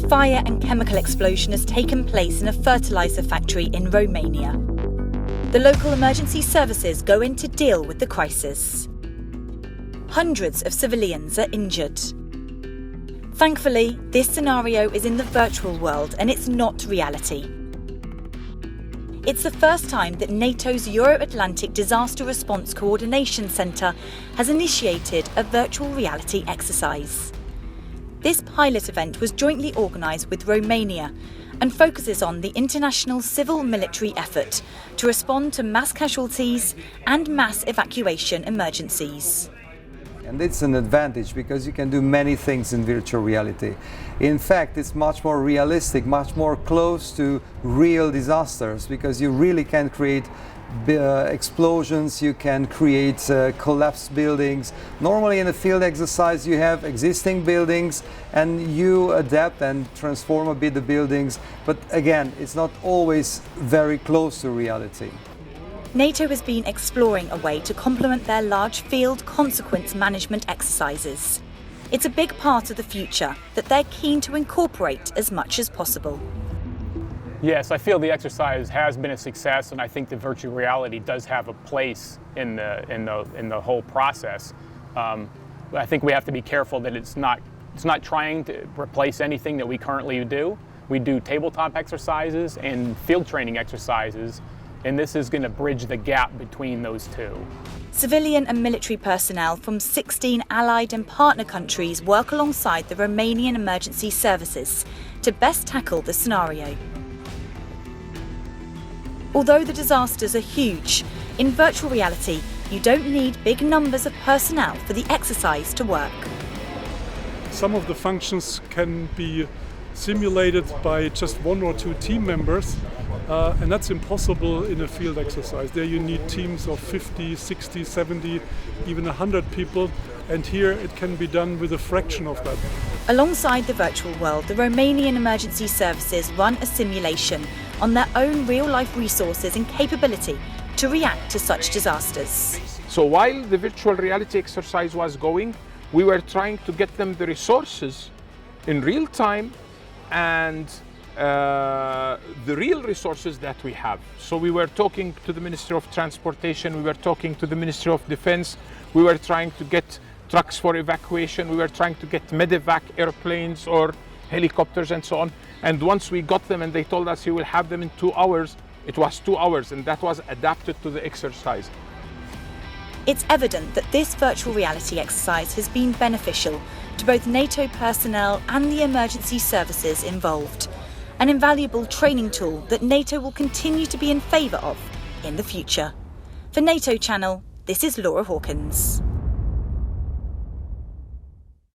fire and chemical explosion has taken place in a fertiliser factory in Romania. The local emergency services go in to deal with the crisis. Hundreds of civilians are injured. Thankfully, this scenario is in the virtual world and it's not reality. It's the first time that NATO's Euro-Atlantic Disaster Response Coordination Centre has initiated a virtual reality exercise. This pilot event was jointly organised with Romania and focuses on the international civil-military effort to respond to mass casualties and mass evacuation emergencies. And it's an advantage because you can do many things in virtual reality. In fact, it's much more realistic, much more close to real disasters because you really can create explosions, you can create collapsed buildings. Normally in a field exercise you have existing buildings and you adapt and transform a bit the buildings, but again, it's not always very close to reality. NATO has been exploring a way to complement their large field consequence management exercises. It's a big part of the future that they're keen to incorporate as much as possible. Yes, I feel the exercise has been a success, and I think the virtual reality does have a place in the whole process. But I think we have to be careful that it's not trying to replace anything that we currently do. We do tabletop exercises and field training exercises, and this is going to bridge the gap between those two. Civilian and military personnel from 16 allied and partner countries work alongside the Romanian emergency services to best tackle the scenario. Although the disasters are huge, in virtual reality, you don't need big numbers of personnel for the exercise to work. Some of the functions can be simulated by just one or two team members, and that's impossible in a field exercise. There you need teams of 50, 60, 70, even 100 people, and here it can be done with a fraction of that. Alongside the virtual world, the Romanian emergency services run a simulation on their own real-life resources and capability to react to such disasters. So while the virtual reality exercise was going, we were trying to get them the resources in real time and the real resources that we have. So we were talking to the Ministry of Transportation, we were talking to the Ministry of Defense, we were trying to get trucks for evacuation, we were trying to get medevac airplanes or helicopters and so on. And once we got them and they told us you will have them in 2 hours, it was 2 hours, and that was adapted to the exercise. It's evident that this virtual reality exercise has been beneficial to both NATO personnel and the emergency services involved, an invaluable training tool that NATO will continue to be in favour of in the future. For NATO Channel, this is Laura Hawkins.